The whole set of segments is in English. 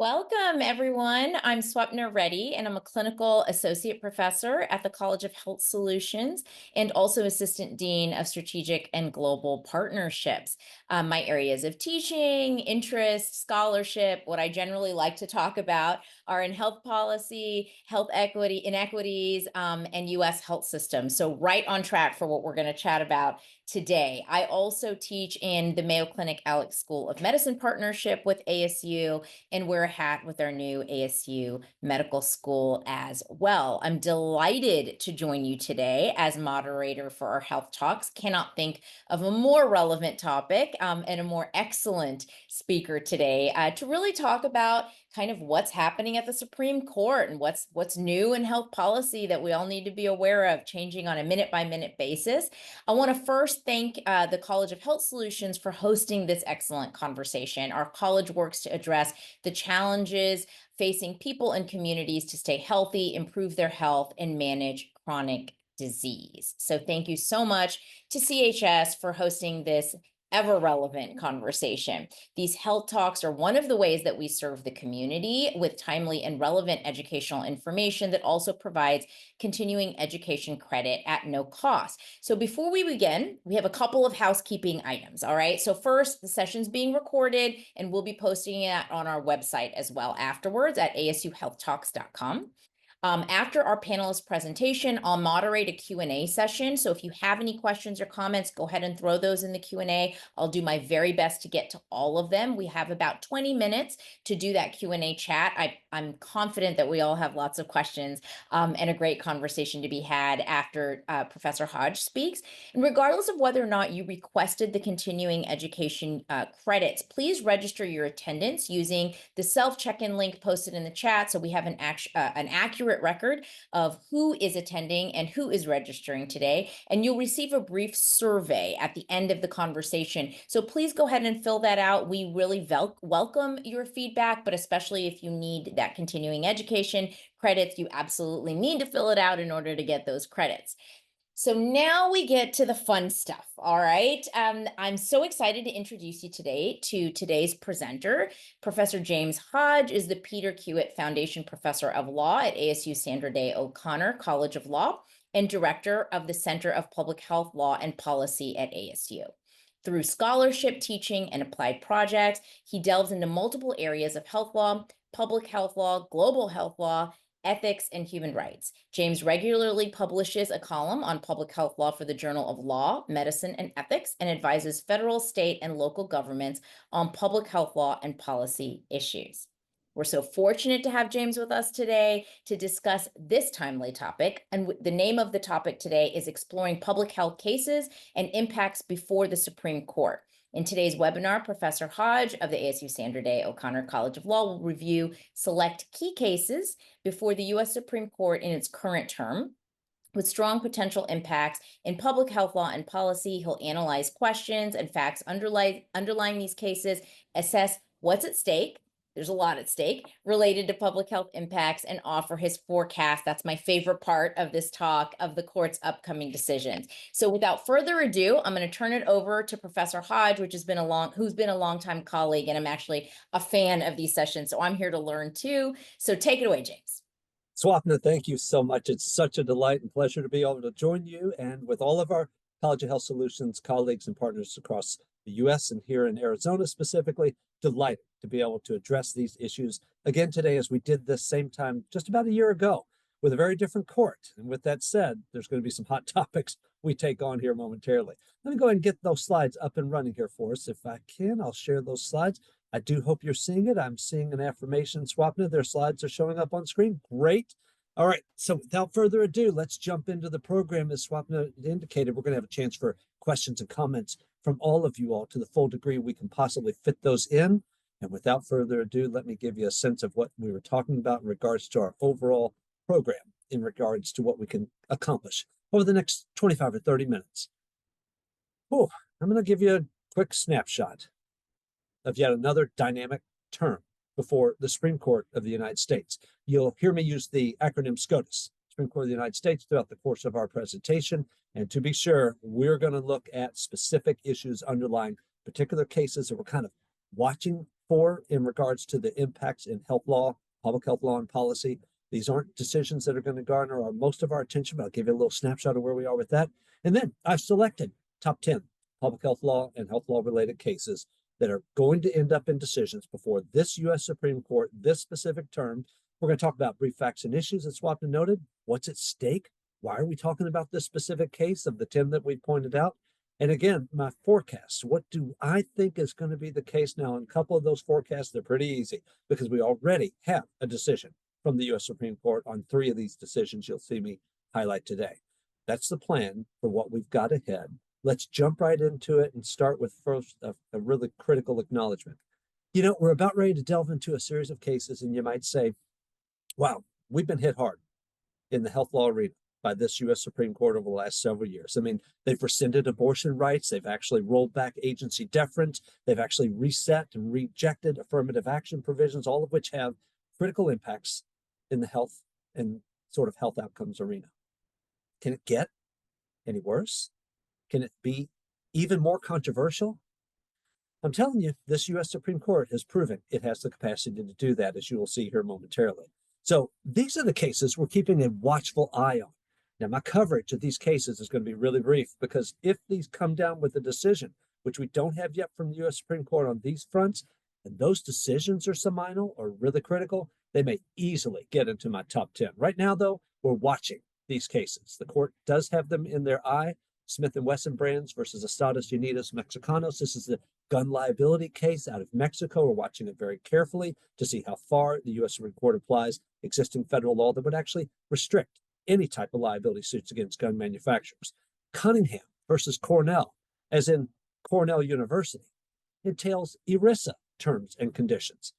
Welcome, everyone. I'm Swapna Reddy, and I'm a clinical associate professor at the College of Health Solutions and also assistant dean of strategic and global partnerships. My areas of teaching, interest, scholarship, what I generally like to talk about are in health policy, health equity, inequities, and U.S. health systems. So, right on track for what we're going to chat about today. I also teach in the Mayo Clinic Alex School of Medicine partnership with ASU and wear a hat with our new ASU Medical School as well. I'm delighted to join you today as moderator for our health talks. Cannot think of a more relevant topic and a more excellent speaker today to really talk about kind of what's happening at the Supreme Court and what's new in health policy that we all need to be aware of, changing on a minute by minute basis. I want to first thank the College of Health Solutions for hosting this excellent conversation. Our college works to address the challenges facing people and communities to stay healthy, improve their health, and manage chronic disease. So thank you so much to CHS for hosting this ever relevant conversation. These health talks are one of the ways that we serve the community with timely and relevant educational information that also provides continuing education credit at no cost. So before we begin, we have a couple of housekeeping items. All right. So first, the session's being recorded and we'll be posting it on our website as well afterwards at asuhealthtalks.com. After our panelist presentation, I'll moderate a Q&A session. So if you have any questions or comments, go ahead and throw those in the Q&A. I'll do my very best to get to all of them. We have about 20 minutes to do that Q&A chat. I'm confident that we all have lots of questions and a great conversation to be had after Professor Hodge speaks. And regardless of whether or not you requested the continuing education credits, please register your attendance using the self-check-in link posted in the chat so we have an accurate record of who is attending and who is registering today. And you'll receive a brief survey at the end of the conversation. So please go ahead and fill that out. We really welcome your feedback, but especially if you need that continuing education credits, you absolutely need to fill it out in order to get those credits. So now we get to the fun stuff, all right? I'm so excited to introduce you today to today's presenter. Professor James Hodge is the Peter Kiewit Foundation Professor of Law at ASU Sandra Day O'Connor College of Law and Director of the Center of Public Health Law and Policy at ASU. Through scholarship, teaching, and applied projects, he delves into multiple areas of health law, public health law, global health law, ethics, and human rights. James regularly publishes a column on public health law for the Journal of Law, Medicine, and Ethics, and advises federal, state, and local governments on public health law and policy issues. We're so fortunate to have James with us today to discuss this timely topic. And the name of the topic today is Exploring Public Health Cases and Impacts Before the Supreme Court. In today's webinar, Professor Hodge of the ASU Sandra Day O'Connor College of Law will review select key cases before the U.S. Supreme Court in its current term with strong potential impacts in public health law and policy. He'll analyze questions and facts underlying these cases, assess what's at stake. There's a lot at stake related to public health impacts, and offer his forecast. That's my favorite part of this talk, of the court's upcoming decisions. So without further ado, I'm going to turn it over to Professor Hodge, who's been a longtime colleague, and I'm actually a fan of these sessions. So I'm here to learn too. So take it away, James. Swapna, thank you so much. It's such a delight and pleasure to be able to join you and with all of our College of Health Solutions colleagues and partners across the U.S. and here in Arizona specifically. Delighted to be able to address these issues again today as we did this same time just about a year ago with a very different court. And with that said, there's going to be some hot topics we take on here momentarily. Let me go ahead and get those slides up and running here for us. If I can, I'll share those slides. I do hope you're seeing it. I'm seeing an affirmation, Swapna. Their slides are showing up on screen. Great. All right. So without further ado, let's jump into the program. As Swapna indicated, we're going to have a chance for questions and comments from all of you all to the full degree we can possibly fit those in. And without further ado, let me give you a sense of what we were talking about in regards to our overall program, in regards to what we can accomplish over the next 25 or 30 minutes. Oh, I'm going to give you a quick snapshot of yet another dynamic term before the Supreme Court of the United States. You'll hear me use the acronym SCOTUS, Supreme Court of the United States, throughout the course of our presentation. And to be sure, we're going to look at specific issues underlying particular cases that we're kind of watching 4 in regards to the impacts in health law, public health law and policy. These aren't decisions that are going to garner most of our attention, but I'll give you a little snapshot of where we are with that. And then I've selected top 10 public health law and health law related cases that are going to end up in decisions before this U.S. Supreme Court, this specific term. We're going to talk about brief facts and issues that Swapna noted. What's at stake? Why are we talking about this specific case of the 10 that we pointed out? And again, my forecasts. What do I think is going to be the case now? And a couple of those forecasts, they're pretty easy because we already have a decision from the U.S. Supreme Court on 3 of these decisions you'll see me highlight today. That's the plan for what we've got ahead. Let's jump right into it and start with first a really critical acknowledgement. You know, we're about ready to delve into a series of cases, and you might say, wow, we've been hit hard in the health law arena by this U.S. Supreme Court over the last several years. I mean, they've rescinded abortion rights. They've actually rolled back agency deference. They've actually reset and rejected affirmative action provisions, all of which have critical impacts in the health and sort of health outcomes arena. Can it get any worse? Can it be even more controversial? I'm telling you, this U.S. Supreme Court has proven it has the capacity to do that, as you will see here momentarily. So these are the cases we're keeping a watchful eye on. Now, my coverage of these cases is going to be really brief because if these come down with a decision, which we don't have yet from the U.S. Supreme Court on these fronts, and those decisions are seminal or really critical, they may easily get into my top 10. Right now, though, we're watching these cases. The court does have them in their eye. Smith & Wesson brands versus Estados Unidos Mexicanos. This is the gun liability case out of Mexico. We're watching it very carefully to see how far the U.S. Supreme Court applies existing federal law that would actually restrict any type of liability suits against gun manufacturers. Cunningham versus Cornell, as in Cornell University, entails ERISA terms and conditions.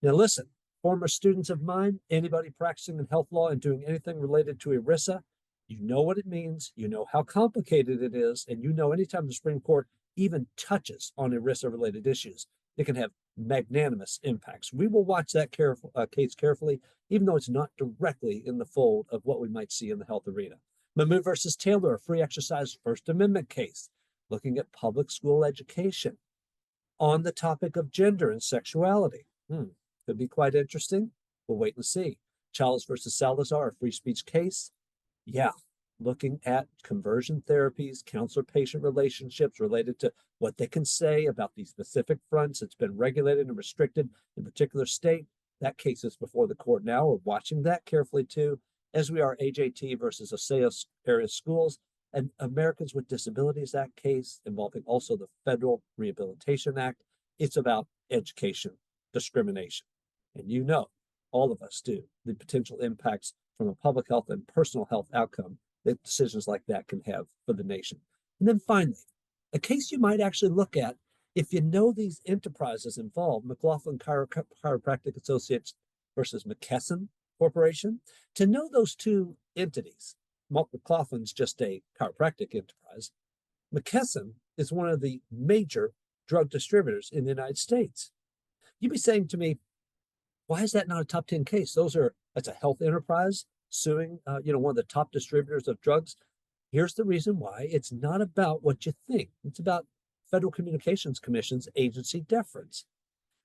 Now listen, former students of mine, anybody practicing in health law and doing anything related to ERISA, you know what it means, you know how complicated it is, and you know anytime the Supreme Court even touches on ERISA-related issues, it can have magnanimous impacts. We will watch that case carefully, even though it's not directly in the fold of what we might see in the health arena. Mahmoud versus Taylor, a free exercise First Amendment case, looking at public school education on the topic of gender and sexuality. Could be quite interesting. We'll wait and see. Chalice versus Salazar, a free speech case. Yeah, looking at conversion therapies, counselor-patient relationships related to what they can say about these specific fronts. It's been regulated and restricted in a particular state. That case is before the court now. We're watching that carefully too, as we are AJT versus Oseos area schools and Americans with Disabilities Act case involving also the Federal Rehabilitation Act. It's about education discrimination. And you know, all of us do, the potential impacts from a public health and personal health outcome that decisions like that can have for the nation. And then finally, a case you might actually look at if you know these enterprises involved, McLaughlin Chiropractic Associates versus McKesson Corporation. To know those two entities, McLaughlin's just a chiropractic enterprise. McKesson is one of the major drug distributors in the United States. You'd be saying to me, why is that not a top 10 case? That's a health enterprise suing, one of the top distributors of drugs. Here's the reason why. It's not about what you think. It's about Federal Communications Commission's agency deference.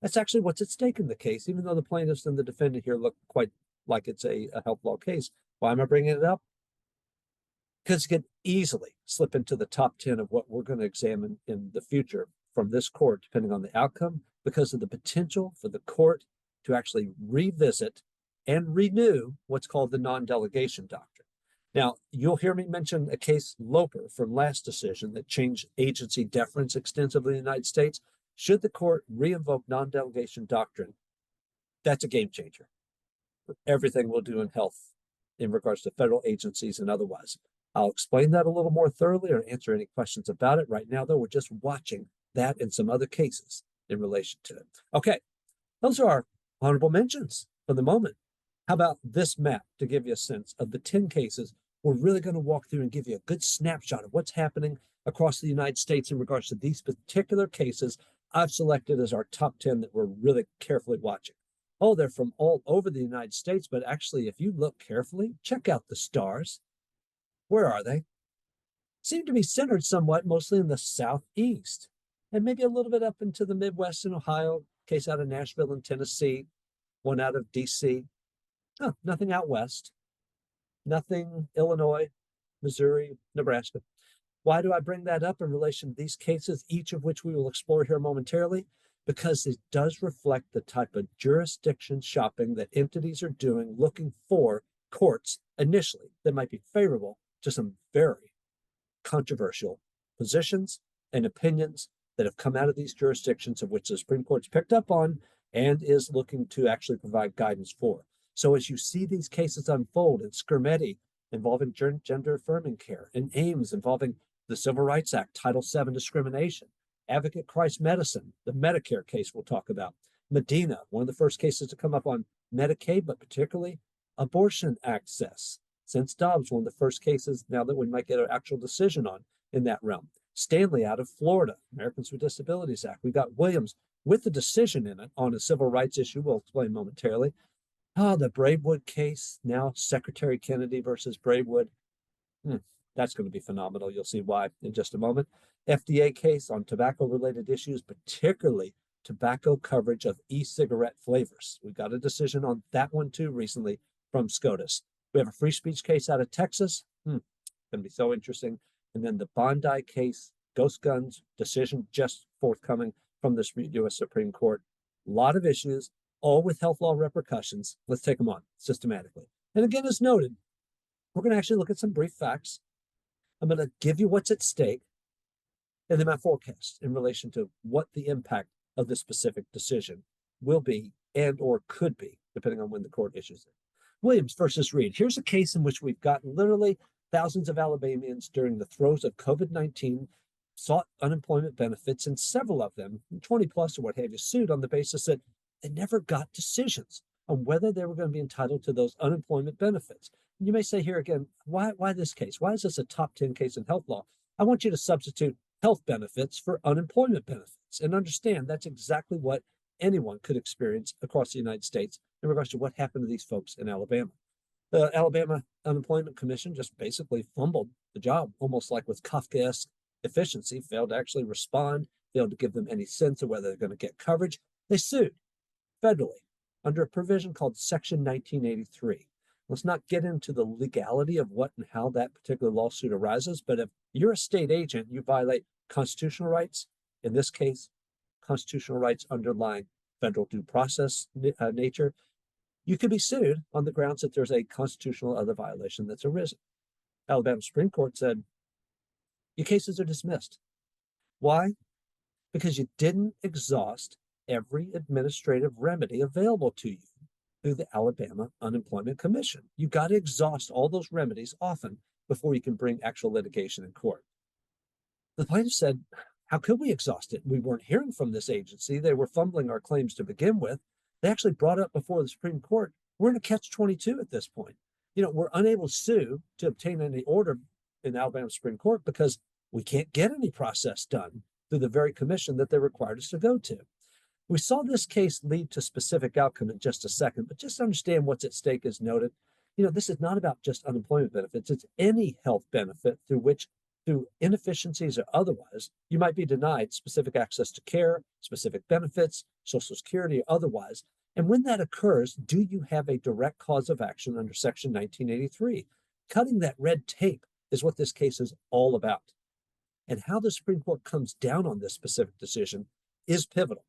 That's actually what's at stake in the case, even though the plaintiffs and the defendant here look quite like it's a health law case. Why am I bringing it up? Because it could easily slip into the top 10 of what we're going to examine in the future from this court, depending on the outcome, because of the potential for the court to actually revisit and renew what's called the non-delegation doctrine. Now, you'll hear me mention a case, Loper, from last decision that changed agency deference extensively in the United States. Should the court re-invoke non-delegation doctrine, that's a game changer for everything we'll do in health in regards to federal agencies and otherwise. I'll explain that a little more thoroughly or answer any questions about it. Right now, though, we're just watching that and some other cases in relation to it. Okay, those are our honorable mentions for the moment. How about this map to give you a sense of the 10 cases we're really going to walk through and give you a good snapshot of what's happening across the United States in regards to these particular cases I've selected as our top 10 that we're really carefully watching. Oh, they're from all over the United States, but actually, if you look carefully, check out the stars. Where are they? Seem to be centered somewhat mostly in the Southeast and maybe a little bit up into the Midwest and Ohio, case out of Nashville and Tennessee, one out of DC. Oh, nothing out west, nothing Illinois, Missouri, Nebraska. Why do I bring that up in relation to these cases, each of which we will explore here momentarily? Because it does reflect the type of jurisdiction shopping that entities are doing, looking for courts initially that might be favorable to some very controversial positions and opinions that have come out of these jurisdictions, of which the Supreme Court's picked up on and is looking to actually provide guidance for. So as you see these cases unfold in Skirmetti involving gender affirming care, in Ames involving the Civil Rights Act, Title VII discrimination, Advocate Christ Medicine, the Medicare case we'll talk about, Medina, one of the first cases to come up on Medicaid, but particularly abortion access. Since Dobbs, one of the first cases now that we might get an actual decision on in that realm. Stanley out of Florida, Americans with Disabilities Act. We've got Williams with a decision in it on a civil rights issue we'll explain momentarily. The Braidwood case, now Secretary Kennedy versus Braidwood. That's going to be phenomenal. You'll see why in just a moment. FDA case on tobacco-related issues, particularly tobacco coverage of e-cigarette flavors. We got a decision on that one too recently from SCOTUS. We have a free speech case out of Texas. Going to be so interesting. And then the Bondi case, ghost guns, decision just forthcoming from the U.S. Supreme Court. A lot of issues, all with health law repercussions. Let's take them on systematically. And again, as noted, we're going to actually look at some brief facts. I'm going to give you what's at stake and then my forecast in relation to what the impact of this specific decision will be and or could be, depending on when the court issues it. Williams versus Reed. Here's a case in which we've got literally thousands of Alabamians during the throes of COVID-19 sought unemployment benefits, and several of them, 20 plus or what have you, sued on the basis that they never got decisions on whether they were going to be entitled to those unemployment benefits. And you may say here again, why this case? Why is this a top 10 case in health law? I want you to substitute health benefits for unemployment benefits and understand that's exactly what anyone could experience across the United States in regards to what happened to these folks in Alabama. The Alabama Unemployment Commission just basically fumbled the job, almost like with Kafkaesque efficiency, failed to actually respond, failed to give them any sense of whether they're going to get coverage. They sued federally under a provision called Section 1983. Let's not get into the legality of what and how that particular lawsuit arises, but if you're a state agent, you violate constitutional rights, in this case, constitutional rights underlying federal due process nature, you could be sued on the grounds that there's a constitutional other violation that's arisen. Alabama Supreme Court said, your cases are dismissed. Why? Because you didn't exhaust every administrative remedy available to you through the Alabama Unemployment Commission. You got to exhaust all those remedies often before you can bring actual litigation in court. The plaintiff said, how could we exhaust it? We weren't hearing from this agency. They were fumbling our claims to begin with. They actually brought up before the Supreme Court, we're in a catch-22 at this point. We're unable to sue to obtain any order in the Alabama Supreme Court because we can't get any process done through the very commission that they required us to go to. We saw this case lead to specific outcome in just a second, but just understand what's at stake as noted. This is not about just unemployment benefits. It's any health benefit through which, through inefficiencies or otherwise, you might be denied specific access to care, specific benefits, Social Security or otherwise. And when that occurs, do you have a direct cause of action under Section 1983? Cutting that red tape is what this case is all about. And how the Supreme Court comes down on this specific decision is pivotal.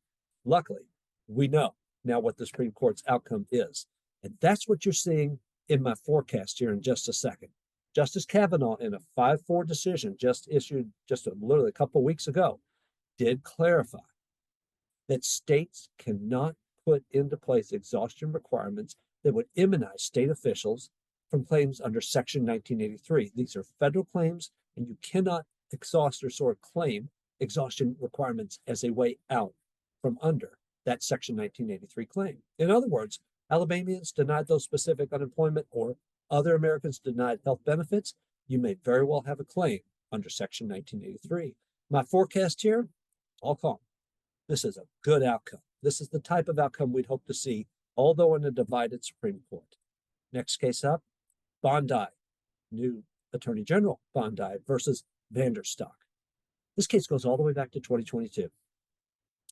Luckily, we know now what the Supreme Court's outcome is. And that's what you're seeing in my forecast here in just a second. Justice Kavanaugh, in a 5-4 decision just issued literally a couple of weeks ago, did clarify that states cannot put into place exhaustion requirements that would immunize state officials from claims under Section 1983. These are federal claims, and you cannot exhaust or sort of claim exhaustion requirements as a way out from under that Section 1983 claim. In other words, Alabamians denied those specific unemployment or other Americans denied health benefits, you may very well have a claim under Section 1983. My forecast here, all calm. This is a good outcome. This is the type of outcome we'd hope to see, although in a divided Supreme Court. Next case up, Bondi, new Attorney General Bondi versus Vanderstock. This case goes all the way back to 2022.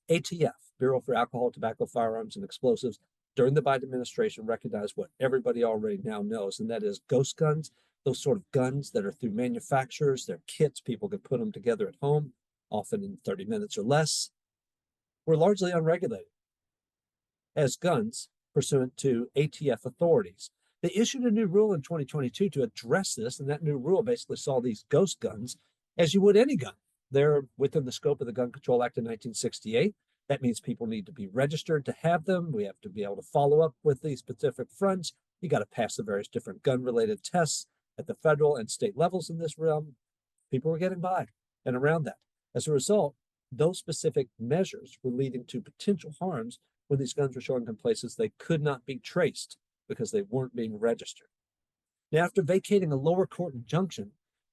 ATF, Bureau for Alcohol, Tobacco, Firearms, and Explosives, during the Biden administration recognized what everybody already now knows, and that is ghost guns, those sort of guns that are through manufacturers, they're kits, people can put them together at home, often in 30 minutes or less, were largely unregulated as guns pursuant to ATF authorities. They issued a new rule in 2022 to address this, and that new rule basically saw these ghost guns as you would any gun. They're within the scope of the Gun Control Act of 1968. That means people need to be registered to have them. We have to be able to follow up with these specific fronts. You got to pass the various different gun-related tests at the federal and state levels in this realm. People were getting by and around that. As a result, those specific measures were leading to potential harms when these guns were showing up in places they could not be traced because they weren't being registered. Now, after vacating a lower court injunction,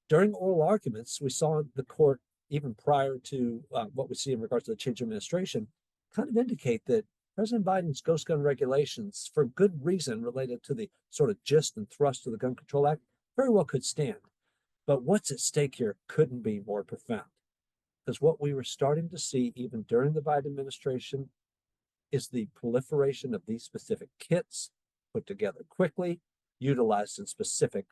during oral arguments, we saw the court, even prior to what we see in regards to the change of administration, kind of indicate that President Biden's ghost gun regulations, for good reason related to the sort of gist and thrust of the Gun Control Act, very well could stand. But what's at stake here couldn't be more profound. Because what we were starting to see even during the Biden administration is the proliferation of these specific kits put together quickly, utilized in specific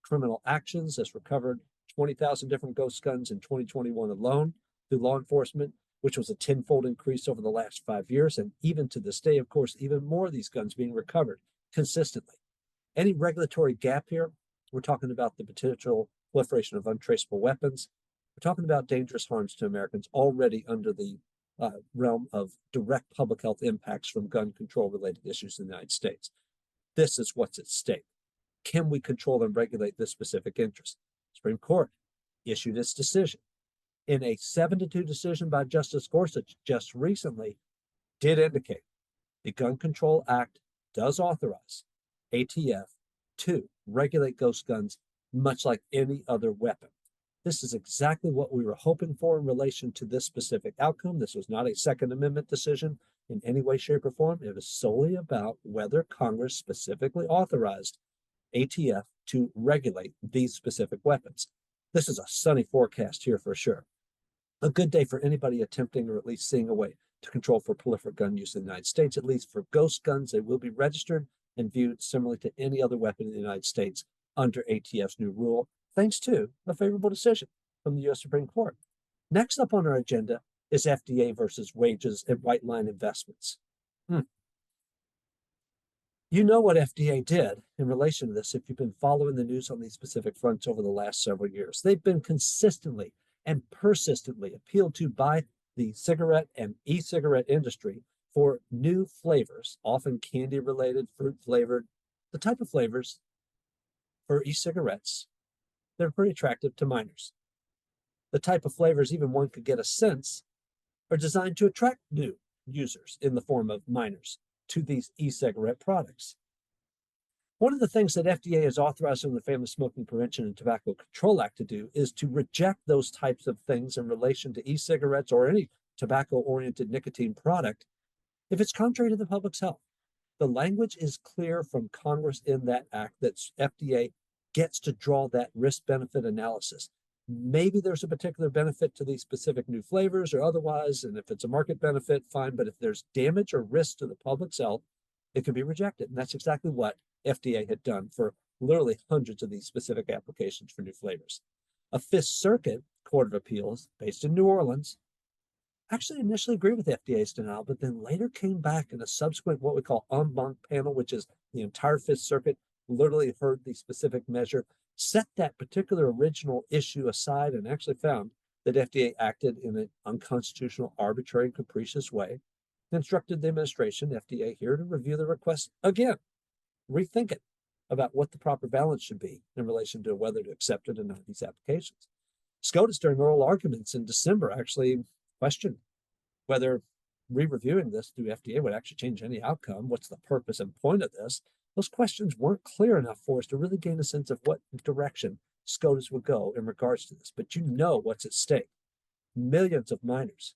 criminal actions, as recovered 20,000 different ghost guns in 2021 alone through law enforcement, which was a tenfold increase over the last 5 years. And even to this day, of course, even more of these guns being recovered consistently. Any regulatory gap here, we're talking about the potential proliferation of untraceable weapons. We're talking about dangerous harms to Americans already under the realm of direct public health impacts from gun control related issues in the United States. This is what's at stake. Can we control and regulate this specific interest? Supreme Court issued its decision. In a 7-2 decision by Justice Gorsuch just recently, did indicate the Gun Control Act does authorize ATF to regulate ghost guns much like any other weapon. This is exactly what we were hoping for in relation to this specific outcome. This was not a Second Amendment decision in any way, shape, or form. It was solely about whether Congress specifically authorized ATF to regulate these specific weapons. This is a sunny forecast here for sure. A good day for anybody attempting or at least seeing a way to control for proliferate gun use in the United States. At least for ghost guns, they will be registered and viewed similarly to any other weapon in the United States under ATF's new rule, thanks to a favorable decision from the U.S. Supreme Court. Next up on our agenda is FDA versus wages and white line investments. You know what FDA did in relation to this if you've been following the news on these specific fronts over the last several years. They've been consistently and persistently appealed to by the cigarette and e-cigarette industry for new flavors, often candy related, fruit flavored, the type of flavors for e-cigarettes that are pretty attractive to minors. The type of flavors, even one could get a sense, are designed to attract new users in the form of minors to these e-cigarette products. One of the things that FDA is authorizing the Family Smoking Prevention and Tobacco Control Act to do is to reject those types of things in relation to e-cigarettes or any tobacco-oriented nicotine product if it's contrary to the public's health. The language is clear from Congress in that act that FDA gets to draw that risk-benefit analysis. Maybe there's a particular benefit to these specific new flavors or otherwise, and if it's a market benefit, fine. But if there's damage or risk to the public's health, it can be rejected. And that's exactly what FDA had done for literally hundreds of these specific applications for new flavors. A Fifth Circuit Court of Appeals based in New Orleans actually initially agreed with FDA's denial, but then later came back in a subsequent what we call en banc panel, which is the entire Fifth Circuit literally heard the specific measure, set that particular original issue aside, and actually found that FDA acted in an unconstitutional, arbitrary, and capricious way, and instructed the administration, FDA, here to review the request again, rethink it about what the proper balance should be in relation to whether to accept or deny these applications. SCOTUS, during oral arguments in December, actually questioned whether re-reviewing this through FDA would actually change any outcome. What's the purpose and point of this? Those questions weren't clear enough for us to really gain a sense of what direction SCOTUS would go in regards to this. But you know what's at stake. Millions of minors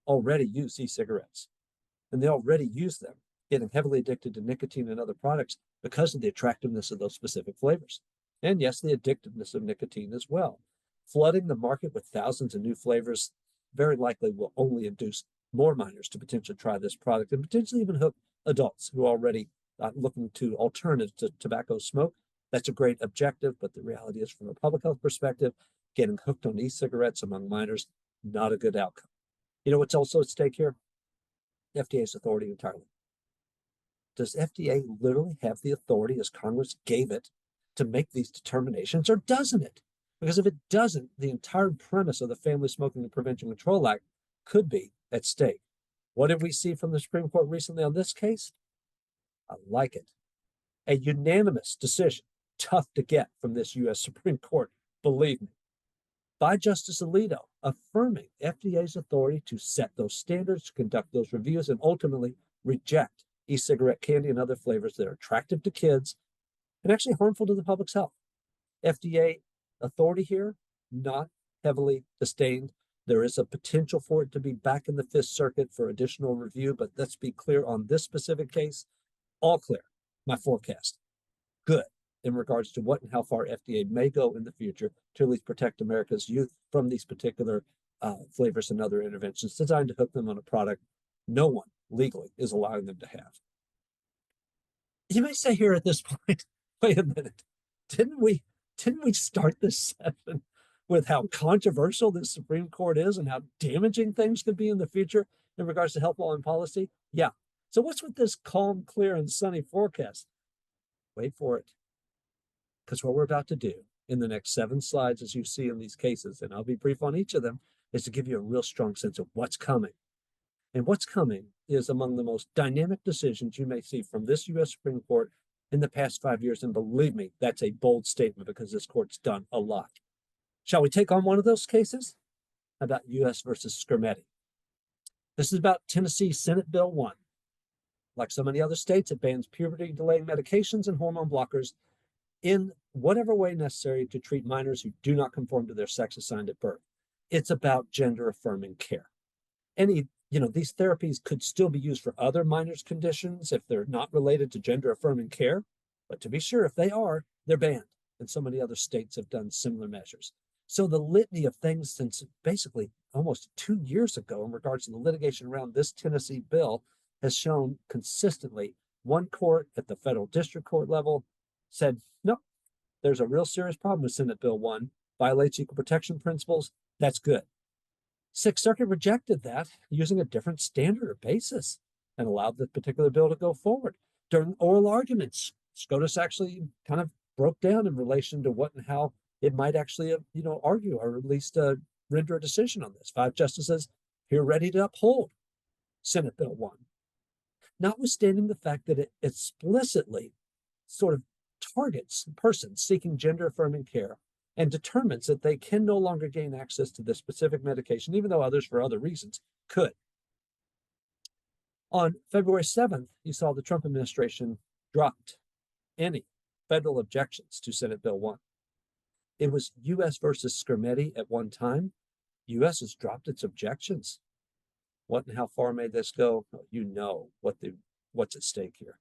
already use e-cigarettes, and they already use them, getting heavily addicted to nicotine and other products because of the attractiveness of those specific flavors. And yes, the addictiveness of nicotine as well. Flooding the market with thousands of new flavors very likely will only induce more minors to potentially try this product and potentially even hook adults who are already looking to alternatives to tobacco smoke. That's a great objective, but the reality is, from a public health perspective, getting hooked on e-cigarettes among minors, not a good outcome. You know what's also at stake here? FDA's authority entirely. Does FDA literally have the authority, as Congress gave it, to make these determinations, or doesn't it? Because if it doesn't, the entire premise of the Family Smoking and Prevention Control Act could be at stake. What did we see from the Supreme Court recently on this case? I like it. A unanimous decision, tough to get from this U.S. Supreme Court, believe me, by Justice Alito, affirming FDA's authority to set those standards, to conduct those reviews, and ultimately reject e-cigarette candy and other flavors that are attractive to kids and actually harmful to the public's health. FDA authority here, not heavily sustained. There is a potential for it to be back in the Fifth Circuit for additional review, but let's be clear on this specific case, all clear. My forecast, good in regards to what and how far FDA may go in the future to at least protect America's youth from these particular flavors and other interventions designed to hook them on a product no one legally is allowing them to have. You may say here at this point, wait a minute, didn't we start this session with how controversial this Supreme Court is and how damaging things could be in the future in regards to health law and policy? Yeah. So what's with this calm, clear, and sunny forecast? Wait for it. Because what we're about to do in the next 7 slides, as you see in these cases, and I'll be brief on each of them, is to give you a real strong sense of what's coming. And what's coming is among the most dynamic decisions you may see from this U.S. Supreme Court in the past 5 years. And believe me, that's a bold statement because this court's done a lot. Shall we take on one of those cases? How about U.S. versus Skirmetti? This is about Tennessee Senate Bill 1. Like so many other states, it bans puberty-delaying medications and hormone blockers in whatever way necessary to treat minors who do not conform to their sex assigned at birth. It's about gender-affirming care. These therapies could still be used for other minors' conditions if they're not related to gender-affirming care. But to be sure, if they are, they're banned. And so many other states have done similar measures. So the litany of things since basically almost 2 years ago in regards to the litigation around this Tennessee bill has shown consistently one court at the federal district court level said, no, there's a real serious problem with Senate Bill 1, violates equal protection principles. That's good. Sixth Circuit rejected that using a different standard or basis and allowed the particular bill to go forward. During oral arguments, SCOTUS actually kind of broke down in relation to what and how it might actually, argue or at least render a decision on this. 5 justices here ready to uphold Senate Bill 1, notwithstanding the fact that it explicitly sort of targets persons seeking gender-affirming care and determines that they can no longer gain access to this specific medication, even though others, for other reasons, could. On February 7th, you saw the Trump administration dropped any federal objections to Senate Bill 1. It was U.S. versus Skirmetti at one time. U.S. has dropped its objections. What and how far may this go? You know what's at stake here.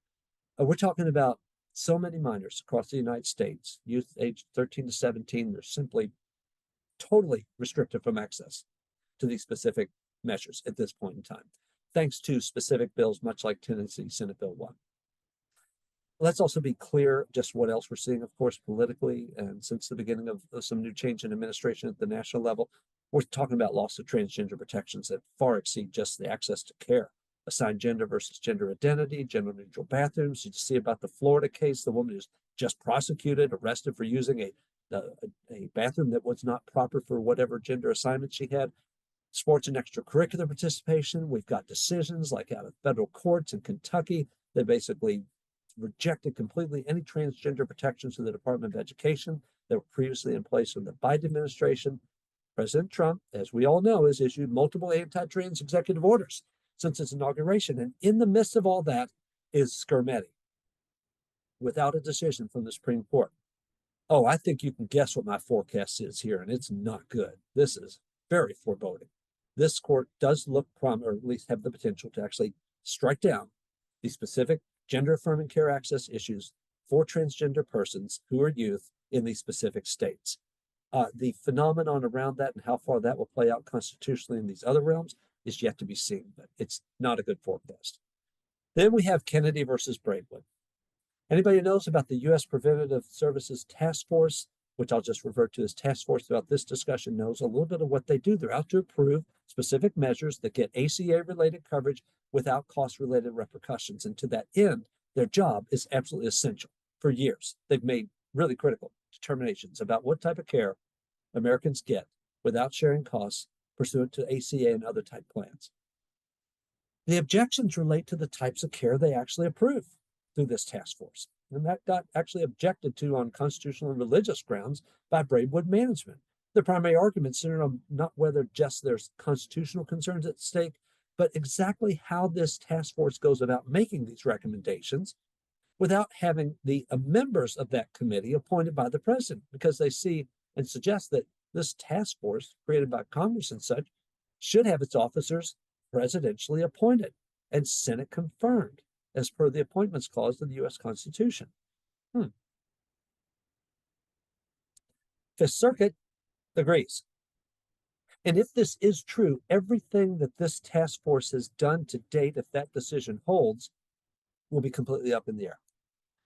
We're talking about so many minors across the United States, youth aged 13 to 17, they're simply totally restricted from access to these specific measures at this point in time, thanks to specific bills, much like Tennessee Senate Bill 1. Let's also be clear just what else we're seeing, of course, politically, and since the beginning of some new change in administration at the national level, we're talking about loss of transgender protections that far exceed just the access to care. Assigned gender versus gender identity, gender neutral bathrooms. You see about the Florida case, the woman who's just prosecuted, arrested for using a bathroom that was not proper for whatever gender assignment she had. Sports and extracurricular participation. We've got decisions like out of federal courts in Kentucky that basically rejected completely any transgender protections in the Department of Education that were previously in place in the Biden administration. President Trump, as we all know, has issued multiple anti-trans executive orders since its inauguration. And in the midst of all that is Skirmetti, without a decision from the Supreme Court. Oh, I think you can guess what my forecast is here, and it's not good. This is very foreboding. This court does look or at least have the potential to actually strike down the specific gender-affirming care access issues for transgender persons who are youth in these specific states. The phenomenon around that and how far that will play out constitutionally in these other realms is yet to be seen, but it's not a good forecast. Then we have Kennedy versus Braidwood. Anybody who knows about the U.S. Preventative Services Task Force, which I'll just refer to as task force throughout this discussion, knows a little bit of what they do. They're out to approve specific measures that get ACA-related coverage without cost-related repercussions. And to that end, their job is absolutely essential. For years, they've made really critical determinations about what type of care Americans get without sharing costs pursuant to ACA and other type plans. The objections relate to the types of care they actually approve through this task force. And that got actually objected to on constitutional and religious grounds by Braidwood management. The primary argument centered on not whether just there's constitutional concerns at stake, but exactly how this task force goes about making these recommendations without having the members of that committee appointed by the president, because they see and suggest that this task force created by Congress and such should have its officers presidentially appointed and Senate confirmed as per the Appointments Clause of the U.S. Constitution. Fifth Circuit agrees. And if this is true, everything that this task force has done to date, if that decision holds, will be completely up in the air.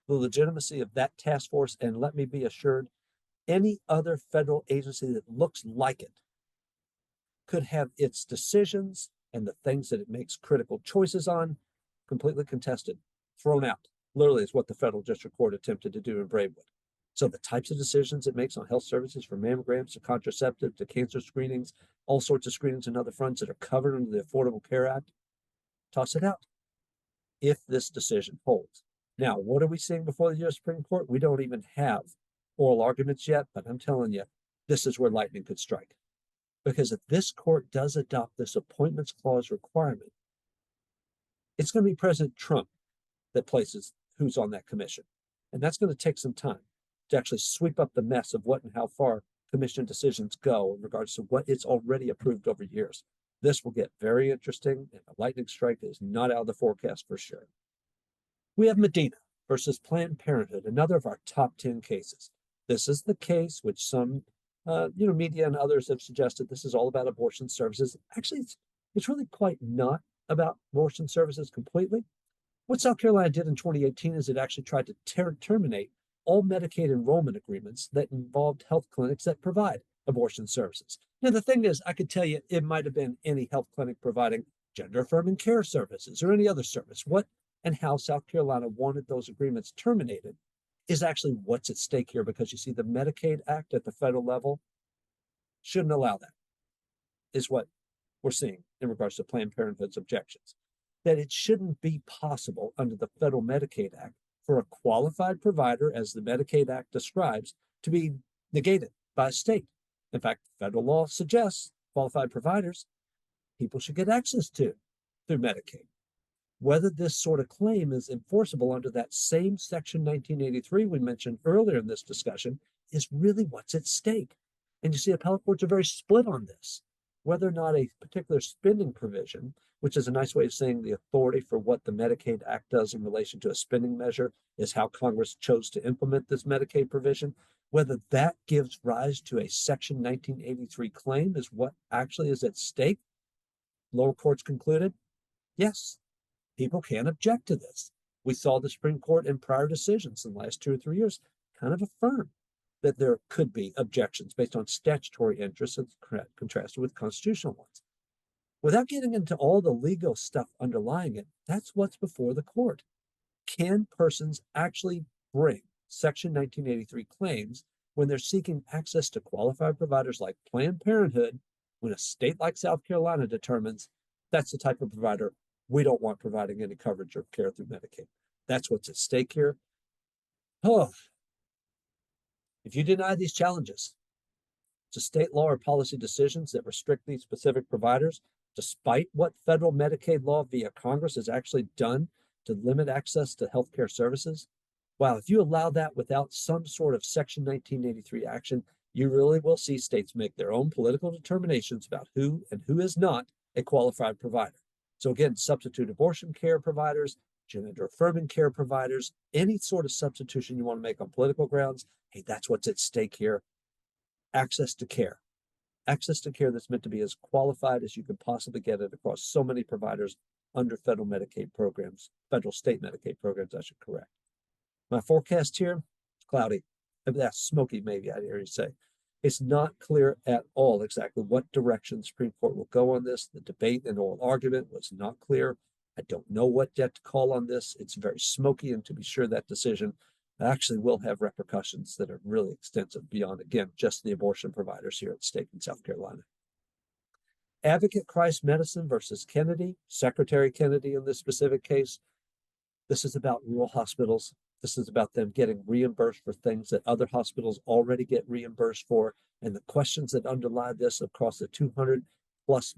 The legitimacy of that task force, and let me be assured, any other federal agency that looks like it could have its decisions and the things that it makes critical choices on completely contested, thrown out. Literally is what the federal district court attempted to do in Braidwood. So the types of decisions it makes on health services, from mammograms to contraceptive to cancer screenings, all sorts of screenings and other fronts that are covered under the Affordable Care Act, toss it out if this decision holds. Now, what are we seeing before the U.S. Supreme Court? We don't even have oral arguments yet, but I'm telling you, this is where lightning could strike. Because if this court does adopt this Appointments Clause requirement, it's going to be President Trump that places who's on that commission. And that's going to take some time to actually sweep up the mess of what and how far commission decisions go in regards to what it's already approved over years. This will get very interesting, and a lightning strike is not out of the forecast for sure. We have Medina versus Planned Parenthood, another of our top 10 cases. This is the case which some media and others have suggested this is all about abortion services. Actually, it's really quite not about abortion services completely. What South Carolina did in 2018 is it actually tried to terminate all Medicaid enrollment agreements that involved health clinics that provide abortion services. Now, the thing is, I could tell you it might have been any health clinic providing gender-affirming care services or any other service. What and how South Carolina wanted those agreements terminated is actually what's at stake here, because you see the Medicaid Act at the federal level shouldn't allow that, is what we're seeing in regards to Planned Parenthood's objections. That it shouldn't be possible under the federal Medicaid Act for a qualified provider, as the Medicaid Act describes, to be negated by a state. In fact, federal law suggests qualified providers people should get access to through Medicaid. Whether this sort of claim is enforceable under that same Section 1983 we mentioned earlier in this discussion is really what's at stake. And you see, appellate courts are very split on this, whether or not a particular spending provision, which is a nice way of saying the authority for what the Medicaid Act does in relation to a spending measure, is how Congress chose to implement this Medicaid provision, whether that gives rise to a Section 1983 claim is what actually is at stake. Lower courts concluded, yes, people can object to this. We saw the Supreme Court in prior decisions in the last 2 or 3 years kind of affirm that there could be objections based on statutory interests and contrasted with constitutional ones. Without getting into all the legal stuff underlying it, that's what's before the court. Can persons actually bring Section 1983 claims when they're seeking access to qualified providers like Planned Parenthood, when a state like South Carolina determines that's the type of provider we don't want providing any coverage or care through Medicaid? That's what's at stake here. Oh, if you deny these challenges to state law or policy decisions that restrict these specific providers, despite what federal Medicaid law via Congress has actually done to limit access to healthcare services, wow, if you allow that without some sort of Section 1983 action, you really will see states make their own political determinations about who and who is not a qualified provider. So again, substitute abortion care providers, gender affirming care providers, any sort of substitution you want to make on political grounds, hey, that's what's at stake here. Access to care access to care that's meant to be as qualified as you could possibly get it across so many providers under federal Medicaid programs, federal state Medicaid programs, I should correct. My forecast here, it's cloudy. That's smoky, maybe I'd hear you say. It's not clear at all exactly what direction the Supreme Court will go on this. The debate and oral argument was not clear. I don't know what yet to call on this. It's very smoky, and to be sure, that decision actually will have repercussions that are really extensive beyond, again, just the abortion providers here at stake in South Carolina. Advocate Christ Medicine versus Kennedy, Secretary Kennedy in this specific case. This is about rural hospitals. This is about them getting reimbursed for things that other hospitals already get reimbursed for. And the questions that underlie this across the 200 plus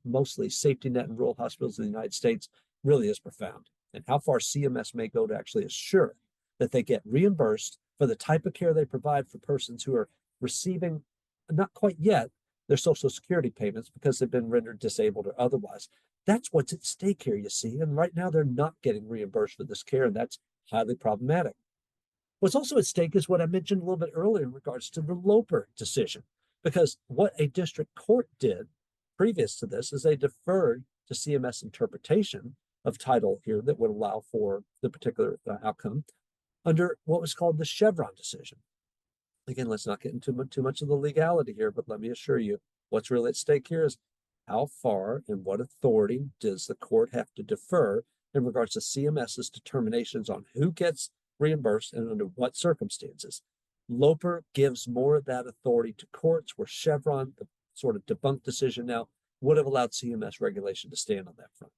mostly safety net and rural hospitals in the United States really is profound. And how far CMS may go to actually assure that they get reimbursed for the type of care they provide for persons who are receiving, not quite yet, their Social Security payments because they've been rendered disabled or otherwise. That's what's at stake here, you see. And right now they're not getting reimbursed for this care, and that's highly problematic. What's also at stake is what I mentioned a little bit earlier in regards to the Loper decision, because what a district court did previous to this is they deferred to CMS interpretation of title here that would allow for the particular outcome under what was called the Chevron decision. Again, let's not get into too much of the legality here, but let me assure you, what's really at stake here is how far and what authority does the court have to defer in regards to CMS's determinations on who gets reimbursed and under what circumstances. Loper gives more of that authority to courts, where Chevron, the sort of debunked decision now, would have allowed CMS regulation to stand on that front.